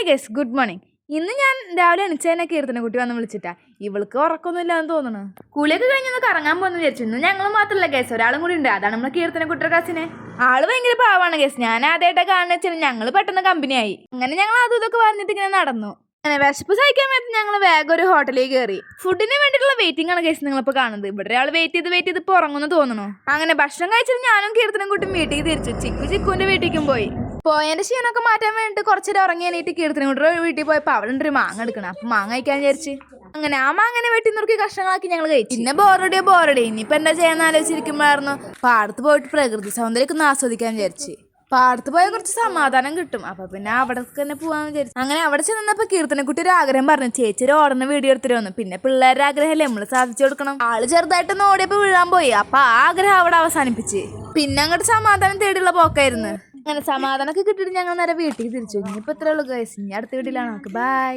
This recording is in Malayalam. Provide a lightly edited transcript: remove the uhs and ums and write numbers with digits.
Guys, good morning. ഇന്ന് ഞാൻ രാവിലെ എണിച്ചതിനെ കീർത്തനക്കുട്ടി വന്ന് വിളിച്ചിട്ടാ. ഇവൾക്ക് ഉറക്കൊന്നുമില്ലാന്ന് തോന്നുന്നു. കുളിയൊക്കെ കഴിഞ്ഞൊന്ന് കറങ്ങാൻ പോകുന്നു വിചാരിച്ചു. ഇന്ന് ഞങ്ങൾ മാത്രമല്ല ഗൈസ്, ഒരാളും കൂടി ഉണ്ട്. അതാണ് നമ്മളെ കീർത്തനക്കുട്ടിയുടെ കസിനെ. ആള് ഭയങ്കര പാവാണ് ഗൈസ്. ഞാൻ ആദ്യമായിട്ടാണ് കാണുന്ന വെച്ചാൽ ഞങ്ങൾ പെട്ടെന്ന് കമ്പനിയായി. അങ്ങനെ ഞങ്ങൾ അതും ഇതൊക്കെ പറഞ്ഞിട്ട് ഇങ്ങനെ നടന്നു. അങ്ങനെ വിശപ്പ് സഹിക്കാൻ പറ്റും ഞങ്ങൾ വേഗം ഒരു ഹോട്ടലിൽ കയറി. ഫുഡിന് വേണ്ടിയിട്ടുള്ള വെയിറ്റിംഗ് ആണ് ഗൈസ് നിങ്ങളിപ്പോൾ കാണുന്നത്. ഇവിടെ ഒരാൾ വെയിറ്റ് ചെയ്ത് ഇപ്പോൾ ഉറങ്ങുന്നു തോന്നുന്നു. അങ്ങനെ ഭക്ഷണം കഴിച്ചിട്ട് ഞാനും കീർത്തനക്കുട്ടിയും വീട്ടിൽ തിരിച്ചു. ചിക്കുവിന്റെ വീട്ടിലേക്കും പോയതിന്റെ ക്ഷീണമൊക്കെ മാറ്റാൻ വേണ്ടിട്ട് കുറച്ചേരം ഉറങ്ങി എണീറ്റ് കീർത്തനക്കുട്ടിയുടെ വീട്ടിൽ പോയപ്പോൾ അവിടെ ഉണ്ട് ഒരു മാങ്ങ എടുക്കണം. അപ്പൊ മാങ്ങ കഴിക്കാൻ വിചാരിച്ച് അങ്ങനെ ആ മാങ്ങനെ വെട്ടി നുറുക്കി കഷ്ണങ്ങളാക്കി ഞങ്ങൾ കഴിച്ചു. പിന്നെ ബോറടി ഇനിയിപ്പോ എന്താ ചെയ്യാന്ന് ആലോചിച്ചിരിക്കുമ്പോഴായിരുന്നു പാടത്ത് പോയിട്ട് പ്രകൃതി സൗന്ദര്യമൊക്കെ ഒന്ന് ആസ്വദിക്കാൻ വിചാരിച്ച്. പാടത്ത് പോയാൽ കുറച്ച് സമാധാനം കിട്ടും. അപ്പൊ പിന്നെ അവിടെ തന്നെ പോവാന്ന് വിചാരിച്ചു. അങ്ങനെ അവിടെ ചെന്നപ്പോ കീർത്തനക്കുട്ടി ഒരു ആഗ്രഹം പറഞ്ഞു, ചേച്ചി ഒരു ഓടുന്ന വീഡിയോ എടുത്തിട്ട് വന്നു. പിന്നെ പിള്ളേരുടെ ആഗ്രഹമല്ലേ നമ്മള് സാധിച്ചു കൊടുക്കണം. ആള് ചെറുതായിട്ടൊന്ന് ഓടിയപ്പോ വീഴാൻ പോയി. അപ്പൊ ആ ആഗ്രഹം അവിടെ അവസാനിപ്പിച്ച് പിന്നെ അങ്ങോട്ട് സമാധാനം തേടിയുള്ള പോക്കായിരുന്നു. അങ്ങനെ സമാധാനമൊക്കെ കിട്ടിയിട്ട് ഞങ്ങൾ നേരെ വീട്ടിൽ തിരിച്ചു. ഇനിയിപ്പോ ഇത്രേ ഉള്ളൂ ഗൈസ്. ഇനി അടുത്ത വീട്ടിലാണ്. ബൈ.